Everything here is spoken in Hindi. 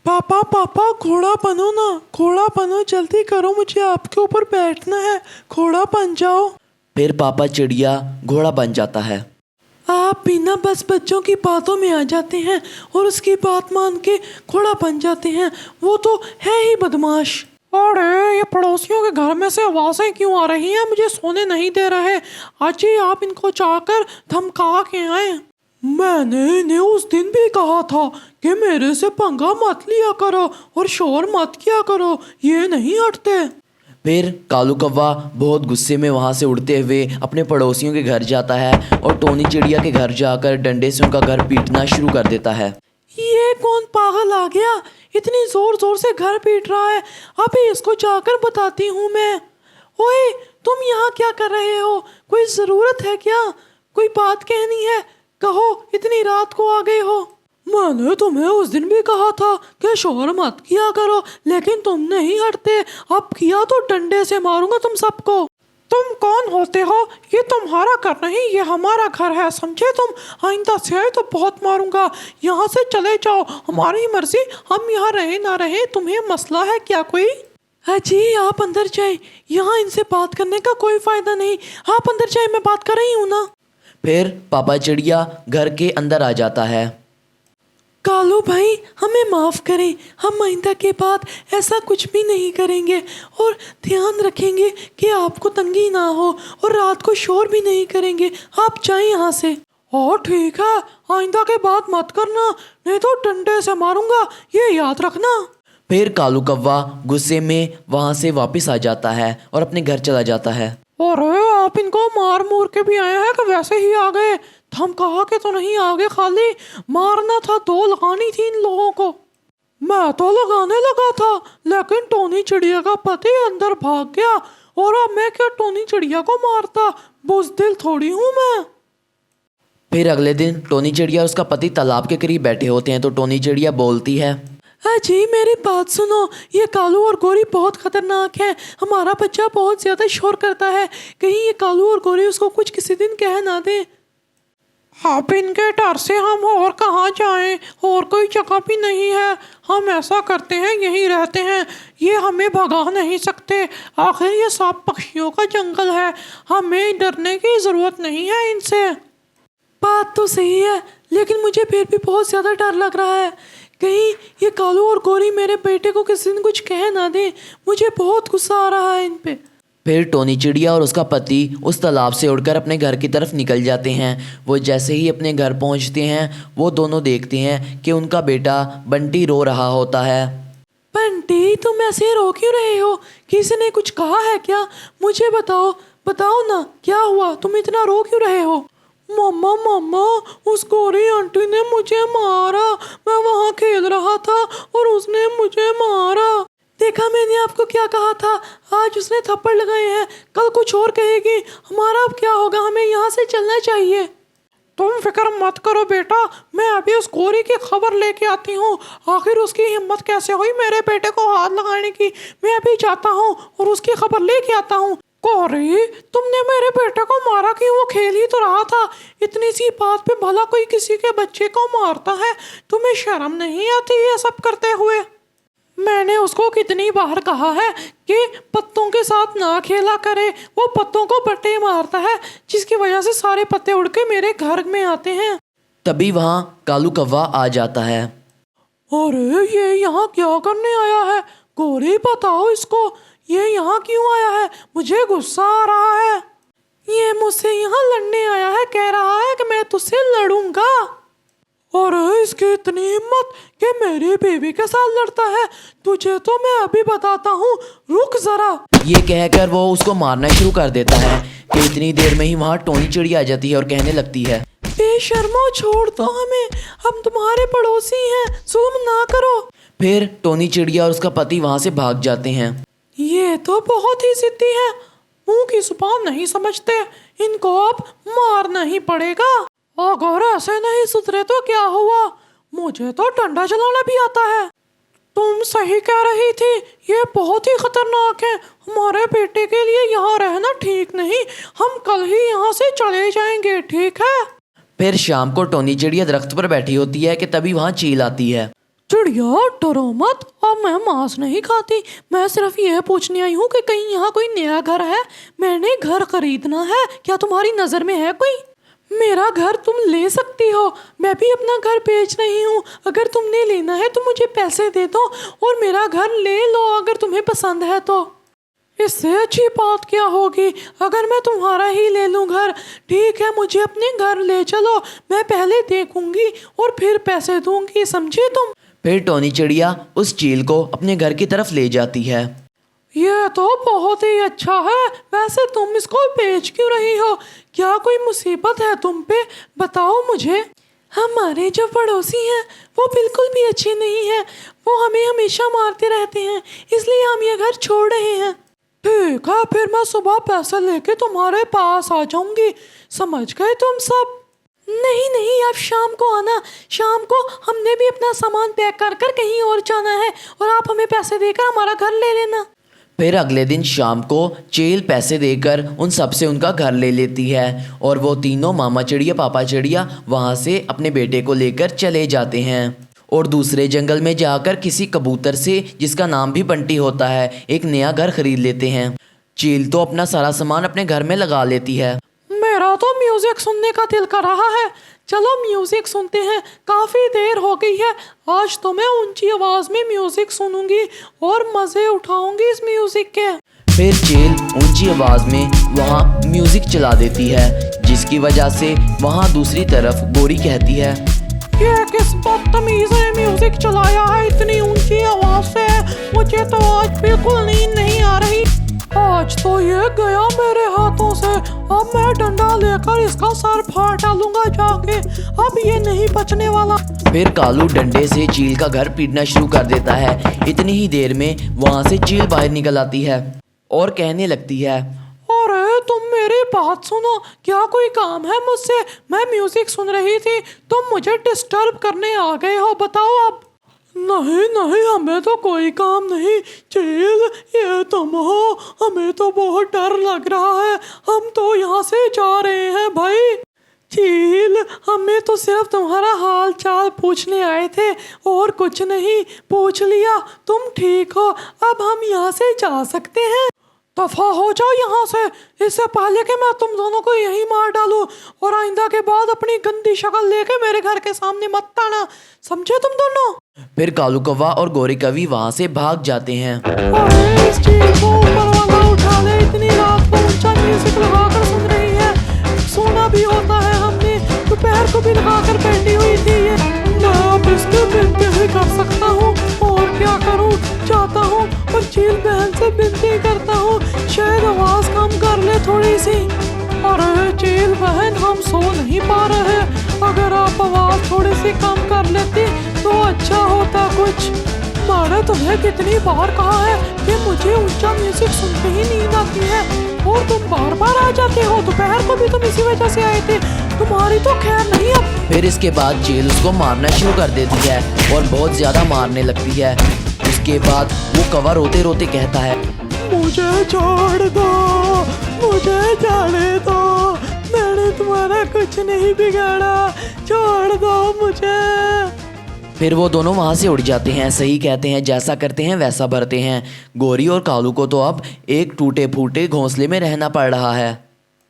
पापा पापा घोड़ा बनो ना, घोड़ा बनो, जल्दी करो, मुझे आपके ऊपर बैठना है, घोड़ा बन जाओ। फिर पापा चिड़िया घोड़ा बन जाता है। आप बिना बस बच्चों की बातों में आ जाते हैं और उसकी बात मान के घोड़ा बन जाते हैं, वो तो है ही बदमाश। अरे ये पड़ोसियों के घर में से आवाज़ें क्यों आ रही हैं, मुझे सोने नहीं दे रहे। अजी आप इनको जाकर धमका के आए। मैंने इन्हें उस दिन भी कहा था कि मेरे से पंगा मत लिया करो और शोर मत किया करो, ये नहीं हटते। फिर कालू कौवा बहुत गुस्से में वहाँ से उड़ते हुए अपने पड़ोसियों के घर जाता है और टोनी चिड़िया के घर जाकर डंडे से उनका घर पीटना शुरू कर देता है। ये कौन पागल आ गया, इतनी जोर जोर से घर पीट रहा है, अभी इसको जाकर बताती हूँ मैं। ओए तुम यहाँ क्या कर रहे हो, कोई ज़रूरत है क्या, कोई बात कहनी है, कहो, इतनी रात को आ गए हो। मैंने तुम्हें उस दिन भी कहा था कि शोर मत किया करो, लेकिन तुम नहीं हटते, अब किया तो डंडे से मारूंगा तुम सबको। तुम कौन होते हो, ये तुम्हारा घर नहीं, ये हमारा घर है, समझे तुम, आइंदा से आए तो बहुत मारूंगा, यहाँ से चले जाओ, हमारी मर्जी, हम यहाँ रहे ना रहे, तुम्हें मसला है क्या कोई। अजी आप अंदर जाए, यहाँ इनसे बात करने का कोई फायदा नहीं, आप अंदर जाए, मैं बात कर रही हूँ ना। फिर पापा चिड़िया घर के अंदर आ जाता है। कालू भाई हमें माफ़ करें, हम आइंदा के बाद ऐसा कुछ भी नहीं करेंगे और ध्यान रखेंगे कि आपको तंगी ना हो और रात को शोर भी नहीं करेंगे, आप जाएं यहाँ से। और ठीक है, आइंदा के बाद मत करना, नहीं तो डंडे से मारूंगा, ये याद रखना। फिर कालू कौवा गुस्से में वहाँ से वापस आ जाता है और अपने घर चला जाता है। अरे आप इनको मार मूर के भी आए हैं कि वैसे ही आ गए, धमका के तो नहीं आगे, खाली मारना था, दो लगानी थी इन लोगों को। मैं तो लगाने लगा था, लेकिन टोनी चिड़िया का पति अंदर भाग गया और अब मैं क्या टोनी चिड़िया को मारता, बुज़दिल थोड़ी हूँ मैं। फिर अगले दिन टोनी चिड़िया और उसका पति तालाब के करीब बैठे होते हैं तो टोनी चिड़िया बोलती है, जी मेरी बात सुनो, ये कालू और गोरी बहुत खतरनाक है, हमारा बच्चा बहुत ज़्यादा शोर करता है, कहीं ये कालू और गोरी उसको कुछ किसी दिन कह ना दे। अब इनके डर से हम और कहाँ जाएं, और कोई जगह भी नहीं है, हम ऐसा करते हैं यहीं रहते हैं, ये हमें भगा नहीं सकते, आखिर ये सब पक्षियों का जंगल है, हमें डरने की ज़रूरत नहीं है इनसे। बात तो सही है, लेकिन मुझे फिर भी बहुत ज़्यादा डर लग रहा है, कहीं ये कालू और गोरी मेरे बेटे को किसी दिन कुछ कह ना दे, मुझे बहुत गुस्सा आ रहा है इन पे। फिर टोनी चिड़िया और उसका पति उस तालाब से उड़कर अपने घर की तरफ निकल जाते हैं। वो जैसे ही अपने घर पहुंचते हैं वो दोनों देखते हैं कि उनका बेटा बंटी रो रहा होता है। बंटी तुम ऐसे रो क्यों रहे हो, किसी ने कुछ कहा है क्या, मुझे बताओ, बताओ ना क्या हुआ, तुम इतना रो क्यों रहे हो। मम्मा मम्मा उस गोरी आंटी ने मुझे मारा, मैं वहाँ खेल रहा था और उसने मुझे मारा। देखा मैंने आपको क्या कहा था, आज उसने थप्पड़ लगाए हैं, कल कुछ और कहेगी, हमारा अब क्या होगा, हमें यहाँ से चलना चाहिए। तुम फिक्र मत करो बेटा, मैं अभी उस गोरी की खबर लेके आती हूँ, आखिर उसकी हिम्मत कैसे हुई मेरे बेटे को हाथ लगाने की, मैं अभी जाता हूँ और उसकी खबर लेके आता हूँ। गोरी तुमने मेरे बेटे को मारा क्यों, वो खेल ही तो रहा था, इतनी सी बात पे भला कोई किसी के बच्चे को मारता है, तुम्हें शर्म नहीं आती ये सब करते हुए। मैंने उसको कितनी बार कहा है कि पत्तों के साथ ना खेला करे, वो पत्तों को बट्टे मारता है जिसकी वजह से सारे पत्ते उड़ के मेरे घर में आते हैं। तभी वहाँ कालू कौवा आ जाता है। अरे ये यहाँ क्या करने आया है, गोरी बताओ इसको, ये यहाँ क्यों आया है, मुझे गुस्सा आ रहा है, ये मुझसे यहाँ लड़ने आया है, कह रहा है कि मैं तुझसे लड़ूंगा। अरे इसकी इतनी हिम्मत कि मेरी बीवी के साथ लड़ता है, तुझे तो मैं अभी बताता हूँ, रुक जरा। ये कहकर वो उसको मारना शुरू कर देता है कि इतनी देर में ही वहाँ टोनी चिड़िया आ जाती है और कहने लगती है, बेशर्मो छोड़ दो हमें, हम तुम्हारे पड़ोसी हैं, जुल्म ना करो। फिर टोनी चिड़िया और उसका पति वहाँ से भाग जाते हैं। ये तो बहुत ही जिद्दी है, मुंह की जुबान नहीं समझते, इनको अब मारना ही पड़ेगा, अगर ऐसे नहीं सुधरे तो क्या हुआ, मुझे तो डंडा चलाना भी आता है। तुम सही कह रही थी, ये बहुत ही खतरनाक है, हमारे बेटे के लिए यहाँ रहना ठीक नहीं, हम कल ही यहाँ से चले जाएंगे, ठीक है। फिर शाम को टोनी चिड़िया दरख्त पर बैठी होती है कि तभी वहाँ चील आती है। चिड़िया डरो मत, अब मैं मांस नहीं खाती। मैं सिर्फ यह पूछने आई हूँ कि कहीं यहाँ कोई नया घर है। मैंने घर खरीदना है, क्या तुम्हारी नज़र में है कोई? मेरा घर तुम ले सकती हो, मैं भी अपना घर बेच रही हूँ। अगर तुमने लेना है तो मुझे पैसे दे दो और मेरा घर ले लो अगर तुम्हें पसंद है तो। इससे अच्छी बात क्या होगी अगर मैं तुम्हारा ही ले लूँ घर। ठीक है, मुझे अपने घर ले चलो, मैं पहले देखूंगी और फिर पैसे दूंगी, समझे तुम? फिर टोनी चिड़िया उस चील को अपने घर की तरफ ले जाती है। यह तो बहुत ही अच्छा है। वैसे तुम इसको बेच क्यों रही हो? क्या कोई मुसीबत है तुम पे? बताओ मुझे। हमारे जो पड़ोसी हैं वो बिल्कुल भी अच्छे नहीं हैं। वो हमें हमेशा मारते रहते हैं, इसलिए हम ये घर छोड़ रहे हैं। ठीक है, फिर मैं सुबह पैसे लेके तुम्हारे पास आ जाऊंगी, समझ गए तुम सब? नहीं नहीं, आप शाम को आना। शाम को हमने भी अपना सामान पैक कर कर कहीं और जाना है और आप हमें पैसे देकर हमारा घर ले लेना। फिर अगले दिन शाम को चील पैसे देकर उन सब से उनका घर ले लेती है और वो तीनों मामा चिड़िया पापा चिड़िया वहाँ से अपने बेटे को लेकर चले जाते हैं और दूसरे जंगल में जाकर किसी कबूतर से, जिसका नाम भी बंटी होता है, एक नया घर खरीद लेते हैं। चील तो अपना सारा सामान अपने घर में लगा लेती है। मेरा तो म्यूजिक सुनने का दिल कर रहा है, चलो म्यूजिक सुनते हैं। काफी देर हो गई है, आज तो मैं ऊंची आवाज में म्यूजिक सुनूंगी और मजे उठाऊंगी इस म्यूजिक के। फिर चील ऊंची आवाज में वहाँ म्यूजिक चला देती है, जिसकी वजह से वहाँ दूसरी तरफ गोरी कहती है, ये किस बदतमीज ने म्यूजिक चलाया है इतनी ऊंची आवाज से? मुझे तो आज बिल्कुल नींद नहीं आ रही। आज तो ये गया मेरे हाथों से। अब मैं डंडा लेकर इसका सर फाड़ डालूंगा जाके, अब ये नहीं बचने वाला। फिर कालू डंडे से चील का घर पीटना शुरू कर देता है। इतनी ही देर में वहाँ से चील बाहर निकल आती है और कहने लगती है, अरे तुम मेरी बात सुनो, क्या कोई काम है मुझसे? मैं म्यूजिक सुन रही थी, तुम मुझे डिस्टर्ब करने आ गए हो, बताओ अब। नहीं नहीं, हमें तो कोई काम नहीं। चील, ये तुम हो? हमें तो बहुत डर लग रहा है, हम तो यहाँ से जा रहे हैं भाई। चील, हमें तो सिर्फ तुम्हारा हाल चाल पूछने आए थे और कुछ नहीं। पूछ लिया, तुम ठीक हो, अब हम यहाँ से जा सकते हैं। दफा हो जाओ यहाँ से, इससे पहले कि मैं तुम दोनों को यहीं मार डालूं। और आइंदा के बाद अपनी गंदी शक्ल लेके मेरे घर के सामने मत आना, समझे तुम दोनों? फिर कालू कौवा और गोरी कवि वहाँ से भाग जाते हैं। अरे इस चील को ऊपर वाला उठा ले, इतनी रात को ऊंचा म्यूजिक लगाकर सुन रही है। सोना भी होता है, हमने दोपहर को भी लगाकर बैठी हुई थी ये। मैं अब इसके बिनती ही कर सकता हूँ, और क्या करूँ? चाहता हूँ और चील बहन से विनती करता हूँ, शायद आवाज कम कर ले थोड़ी सी। अरे चील बहन, हम सो नहीं पा रहे, अगर आप आवाज थोड़ी सी कम कर लेती तो अच्छा होता कुछ। मैंने तुम्हें कितनी बार कहा है कि मुझे ऊंचा म्यूजिक सुनते ही नींद आती है, और तुम बार बार आ जाते हो। दोपहर को भी तुम इसी वजह से आए थे, तुम्हारी तो खैर नहीं अब। फिर इसके बाद चील उसको मारना शुरू कर देती है और बहुत ज़्यादा मारने लगती है। उसके बाद वो कौवा रोते रोते कहता है, मुझे छोड़ दो, मुझे जाने दो, मैंने तुम्हारा कुछ नहीं बिगाड़ा, छोड़ दो मुझे। फिर वो दोनों वहाँ से उड़ जाते हैं। सही कहते हैं, जैसा करते हैं वैसा भरते हैं। गोरी और कालू को तो अब एक टूटे फूटे घोंसले में रहना पड़ रहा है।